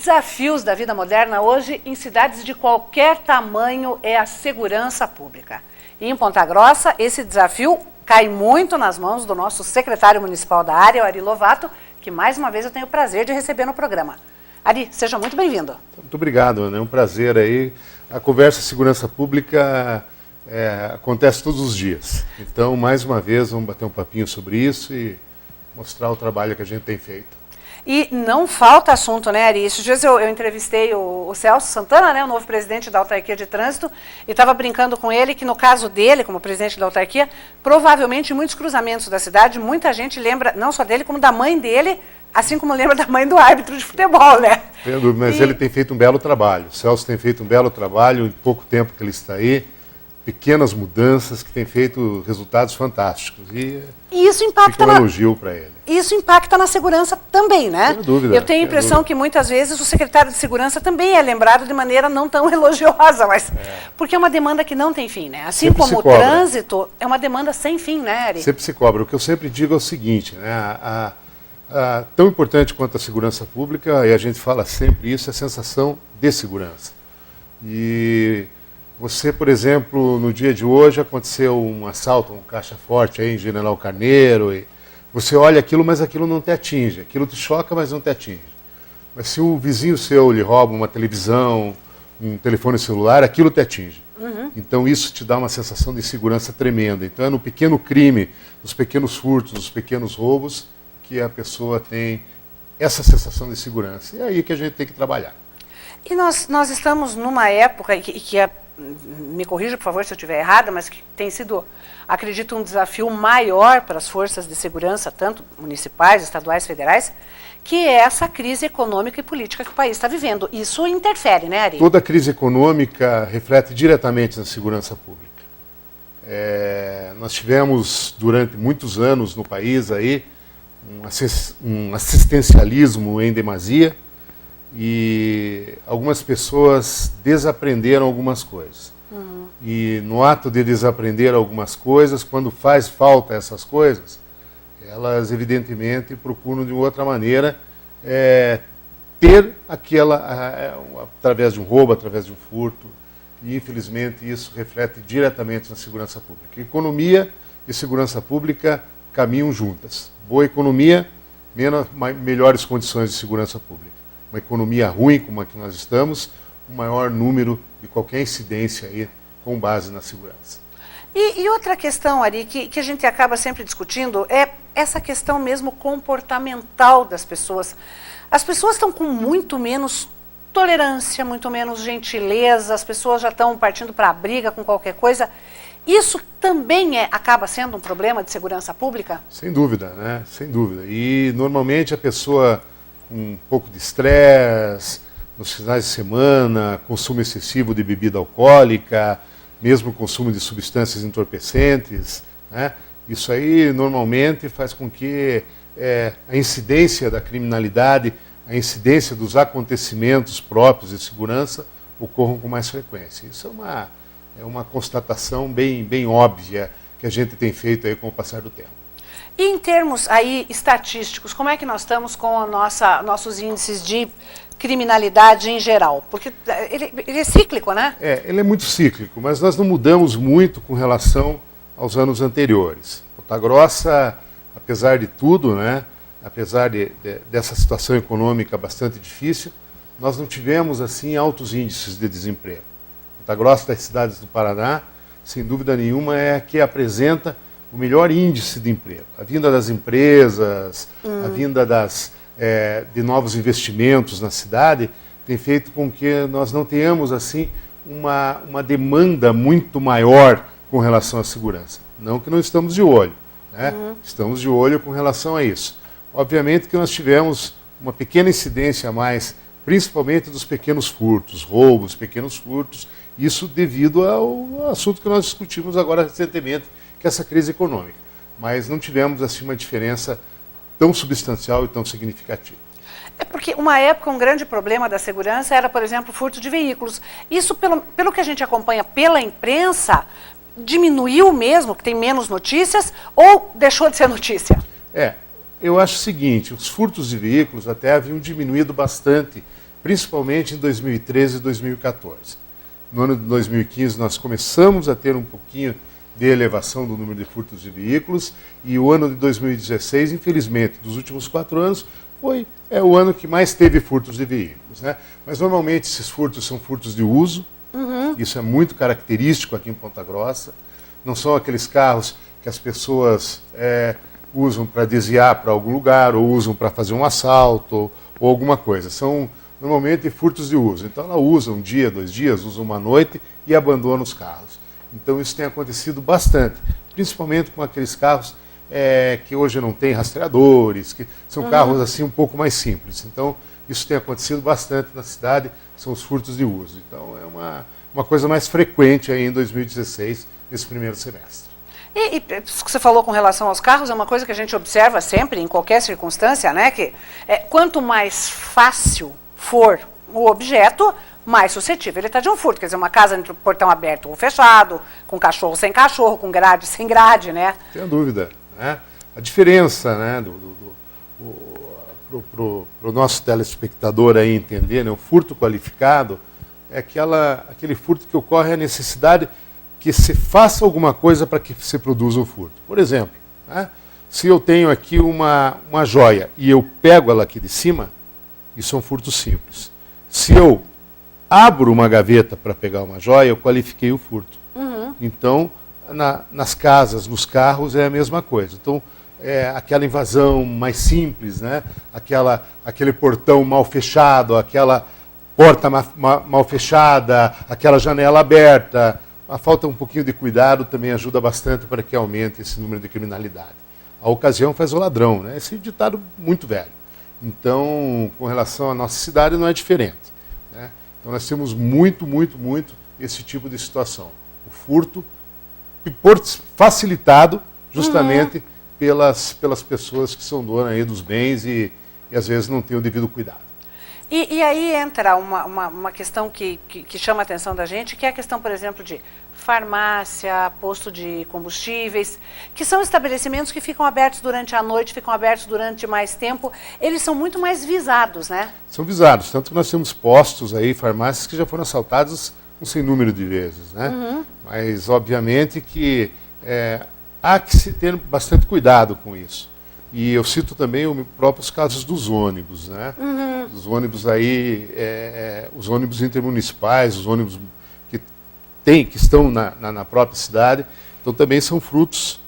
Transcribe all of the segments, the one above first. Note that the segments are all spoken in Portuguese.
desafios da vida moderna hoje em cidades de qualquer tamanho é a segurança pública. E em Ponta Grossa, esse desafio cai muito nas mãos do nosso secretário municipal da área, o Ari Lovato, que mais uma vez eu tenho o prazer de receber no programa. Ari, seja muito bem-vindo. Muito obrigado, Ana. É um prazer aí. A conversa segurança pública acontece todos os dias. Então, mais uma vez, vamos bater um papinho sobre isso e mostrar o trabalho que a gente tem feito. E não falta assunto, né, Ari? Esses dias eu entrevistei o Celso Santana, né, o novo presidente da Autarquia de Trânsito, e estava brincando com ele que, no caso dele, como presidente da autarquia, provavelmente em muitos cruzamentos da cidade, muita gente lembra, não só dele, como da mãe dele, assim como lembra da mãe do árbitro de futebol, né? Mas ele tem feito um belo trabalho. O Celso tem feito um belo trabalho em pouco tempo que ele está aí. Pequenas mudanças que têm feito resultados fantásticos. E isso impacta um elogio para ele. Isso impacta na segurança também, né? Sem dúvida. Eu tenho a impressão que muitas vezes o secretário de segurança também é lembrado de maneira não tão elogiosa, mas porque é uma demanda que não tem fim, né? Assim sempre como o trânsito é uma demanda sem fim, né, Ari? Sempre se cobra. O que eu sempre digo é o seguinte, né? Tão importante quanto a segurança pública, e a gente fala sempre isso, é a sensação de segurança. E você, por exemplo, no dia de hoje aconteceu um assalto, um caixa forte aí em General Carneiro, e você olha aquilo, mas aquilo não te atinge. Aquilo te choca, mas não te atinge. Mas se o vizinho seu lhe rouba uma televisão, um telefone celular, aquilo te atinge. Então isso te dá uma sensação de segurança tremenda. Então é no pequeno crime, nos pequenos furtos, nos pequenos roubos, que a pessoa tem essa sensação de segurança. E é aí que a gente tem que trabalhar. E nós estamos numa época me corrija, por favor, se eu estiver errada, mas que tem sido, acredito, um desafio maior para as forças de segurança, tanto municipais, estaduais, federais, que é essa crise econômica e política que o país está vivendo. Isso interfere, né, Ari? Toda crise econômica reflete diretamente na segurança pública. Nós tivemos, durante muitos anos no país, aí, um assistencialismo em demasia, e algumas pessoas desaprenderam algumas coisas. E no ato de desaprender algumas coisas, quando faz falta essas coisas, elas evidentemente procuram de outra maneira ter aquela, através de um roubo, através de um furto, e infelizmente isso reflete diretamente na segurança pública. Economia e segurança pública caminham juntas. Boa economia, melhores condições de segurança pública. Uma economia ruim como a que nós estamos, o maior número de qualquer incidência aí com base na segurança. E outra questão, Ari, que a gente acaba sempre discutindo é essa questão mesmo comportamental das pessoas. As pessoas estão com muito menos tolerância, muito menos gentileza, as pessoas já estão partindo para a briga com qualquer coisa. Isso também acaba sendo um problema de segurança pública? Sem dúvida, né? Sem dúvida. E normalmente a pessoa com um pouco de estresse, nos finais de semana, consumo excessivo de bebida alcoólica, mesmo consumo de substâncias entorpecentes, né? Isso aí normalmente faz com que a incidência da criminalidade, a incidência dos acontecimentos próprios de segurança ocorram com mais frequência. Isso é uma constatação bem óbvia que a gente tem feito aí com o passar do tempo. E em termos aí estatísticos, como é que nós estamos com nossos índices de criminalidade em geral? Porque ele é cíclico, né? Ele é muito cíclico, mas nós não mudamos muito com relação aos anos anteriores. Ponta Grossa, apesar de tudo, né, apesar dessa situação econômica bastante difícil, nós não tivemos assim altos índices de desemprego. Ponta Grossa, das cidades do Paraná, sem dúvida nenhuma, é a que apresenta o melhor índice de emprego. A vinda das empresas, a vinda de novos investimentos na cidade tem feito com que nós não tenhamos assim uma demanda muito maior com relação à segurança. Não que não estamos de olho, né? Estamos de olho com relação a isso. Obviamente que nós tivemos uma pequena incidência a mais, principalmente dos pequenos furtos, roubos, pequenos furtos, isso devido ao assunto que nós discutimos agora recentemente, que é essa crise econômica. Mas não tivemos assim uma diferença tão substancial e tão significativa. É porque uma época um grande problema da segurança era, por exemplo, o furto de veículos. Isso, pelo que a gente acompanha pela imprensa, diminuiu mesmo, que tem menos notícias, ou deixou de ser notícia? Eu acho o seguinte, os furtos de veículos até haviam diminuído bastante, principalmente em 2013 e 2014. No ano de 2015 nós começamos a ter um pouquinho de elevação do número de furtos de veículos, e o ano de 2016, infelizmente, dos últimos 4 anos, foi o ano que mais teve furtos de veículos, né? Mas normalmente esses furtos são furtos de uso, isso é muito característico aqui em Ponta Grossa, não são aqueles carros que as pessoas usam para desviar para algum lugar, ou usam para fazer um assalto, ou alguma coisa, são normalmente furtos de uso, então ela usa um dia, 2 dias, usa uma noite e abandona os carros. Então isso tem acontecido bastante, principalmente com aqueles carros que hoje não tem rastreadores, que são carros assim um pouco mais simples. Então isso tem acontecido bastante na cidade, são os furtos de uso. Então é uma coisa mais frequente aí em 2016, nesse primeiro semestre. E isso que você falou com relação aos carros é uma coisa que a gente observa sempre, em qualquer circunstância, né? Que quanto mais fácil for o objeto, mais suscetível ele está de um furto. Quer dizer, uma casa entre o portão aberto ou fechado, com cachorro sem cachorro, com grade sem grade, né? Sem dúvida, né? A diferença, né, pro nosso telespectador aí entender, né, o furto qualificado é aquele furto que ocorre a necessidade que se faça alguma coisa para que se produza o furto. Por exemplo, né, se eu tenho aqui uma joia e eu pego ela aqui de cima, isso é um furto simples. Se eu abro uma gaveta para pegar uma joia, eu qualifiquei o furto. Então, nas casas, nos carros, é a mesma coisa. Então, aquela invasão mais simples, né? Aquele portão mal fechado, aquela porta mal fechada, aquela janela aberta. A falta um pouquinho de cuidado também ajuda bastante para que aumente esse número de criminalidade. A ocasião faz o ladrão, né? Esse ditado muito velho. Então, com relação à nossa cidade, não é diferente, né? Então, nós temos muito esse tipo de situação. O furto facilitado justamente pelas pessoas que são donas aí dos bens e às vezes não têm o devido cuidado. E aí entra uma questão que chama a atenção da gente, que é a questão, por exemplo, de farmácia, posto de combustíveis, que são estabelecimentos que ficam abertos durante a noite, ficam abertos durante mais tempo. Eles são muito mais visados, né? São visados, tanto que nós temos postos aí, farmácias que já foram assaltados um sem número de vezes, né? Mas, obviamente, que há que se ter bastante cuidado com isso. E eu cito também os próprios casos dos ônibus, né? Os ônibus aí, os ônibus intermunicipais, os ônibus que estão na própria cidade, então também são frutos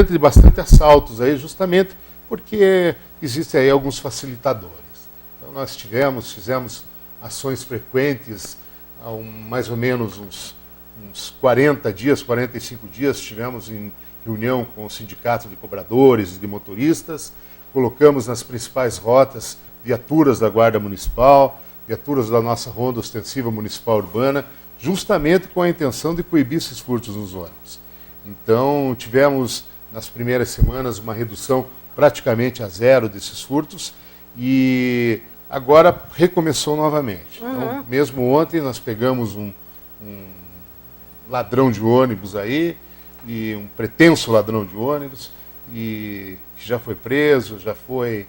de bastante assaltos aí, justamente porque existem aí alguns facilitadores. Então nós fizemos ações frequentes, há mais ou menos uns 40 dias, 45 dias, estivemos em reunião com o sindicato de cobradores e de motoristas, colocamos nas principais rotas viaturas da Guarda Municipal, viaturas da nossa Ronda Ostensiva Municipal Urbana, justamente com a intenção de coibir esses furtos nos ônibus. Então, tivemos nas primeiras semanas uma redução praticamente a zero desses furtos e agora recomeçou novamente. Então, mesmo ontem nós pegamos um ladrão de ônibus aí, e um pretenso ladrão de ônibus, e que já foi preso, já foi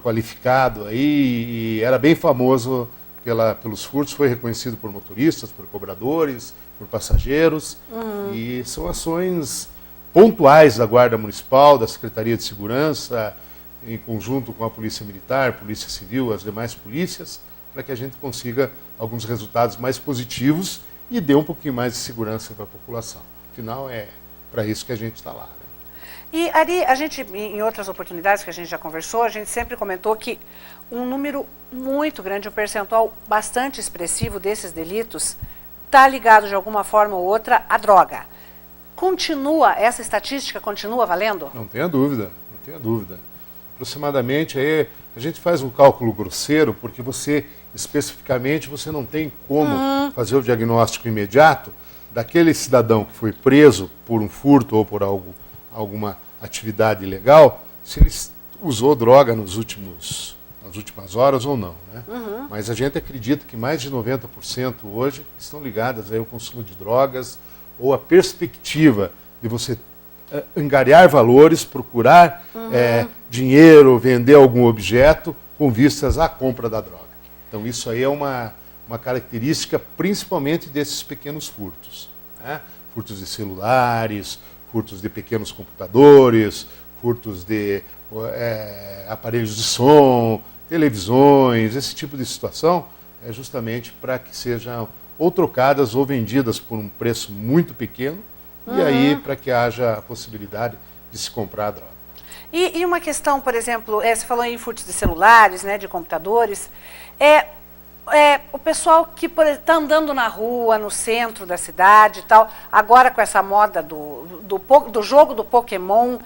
qualificado aí, e era bem famoso pelos furtos, foi reconhecido por motoristas, por cobradores, por passageiros, e são ações pontuais da Guarda Municipal, da Secretaria de Segurança, em conjunto com a Polícia Militar, Polícia Civil, as demais polícias, para que a gente consiga alguns resultados mais positivos e dê um pouquinho mais de segurança para a população. Afinal, é para isso que a gente está lá, né? E, Ari, a gente, em outras oportunidades que a gente já conversou, a gente sempre comentou que um número muito grande, um percentual bastante expressivo desses delitos está ligado de alguma forma ou outra à droga. Essa estatística continua valendo? Não tenha dúvida, não tenha dúvida. Aproximadamente, aí, a gente faz um cálculo grosseiro, porque especificamente, você não tem como fazer o diagnóstico imediato daquele cidadão que foi preso por um furto ou por alguma atividade ilegal, se ele usou droga nas últimas horas ou não, né? Mas a gente acredita que mais de 90% hoje estão ligadas aí ao consumo de drogas ou à perspectiva de você angariar valores, procurar dinheiro, vender algum objeto com vistas à compra da droga. Então isso aí é uma característica principalmente desses pequenos furtos, né? Furtos de celulares, furtos de pequenos computadores, furtos de aparelhos de som, televisões, esse tipo de situação é justamente para que sejam ou trocadas ou vendidas por um preço muito pequeno, e aí para que haja a possibilidade de se comprar a droga. E uma questão, por exemplo, você falou em furtos de celulares, né, de computadores, o pessoal que está andando na rua, no centro da cidade e tal, agora com essa moda do jogo do Pokémon,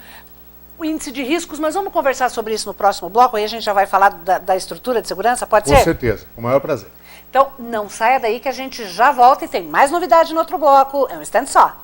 o índice de riscos, mas vamos conversar sobre isso no próximo bloco, aí a gente já vai falar da estrutura de segurança, pode ser? Com certeza, com o maior prazer. Então, não saia daí que a gente já volta e tem mais novidade no outro bloco. É um instante só.